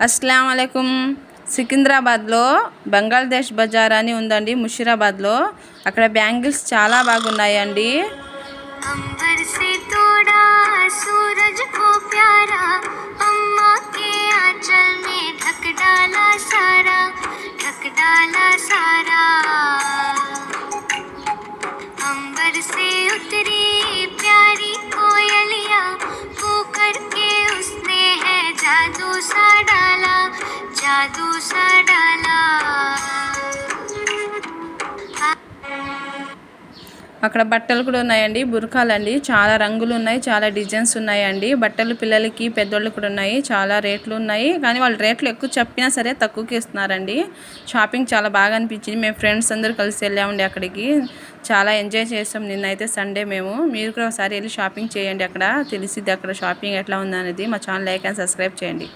అస్సలాం వాలేకుమ్. సికింద్రాబాద్లో బంగాళదేశ్ బజార్ అని ఉందండి, ముషీరాబాద్లో. అక్కడ బ్యాంగిల్స్ చాలా బాగున్నాయండి. అక్కడ బట్టలు కూడా ఉన్నాయండి, బురకాలండి. చాలా రంగులు ఉన్నాయి, చాలా డిజైన్స్ ఉన్నాయండి. బట్టలు పిల్లలకి పెద్దోళ్ళు కూడా ఉన్నాయి. చాలా రేట్లు ఉన్నాయి, కానీ వాళ్ళు రేట్లు ఎక్కువ చెప్పినా సరే తక్కువకి ఇస్తున్నారండి. షాపింగ్ చాలా బాగా అనిపించింది. మేము ఫ్రెండ్స్ అందరూ కలిసి వెళ్ళామండి అక్కడికి. చాలా ఎంజాయ్ చేసాం నిన్నైతే, సండే మేము. మీరు కూడా ఒకసారి వెళ్ళి షాపింగ్ చేయండి, అక్కడ తెలిసిద్ది అక్కడ షాపింగ్ ఎట్లా ఉందనేది. మా ఛానల్ లైక్ అండ్ సబ్స్క్రైబ్ చేయండి.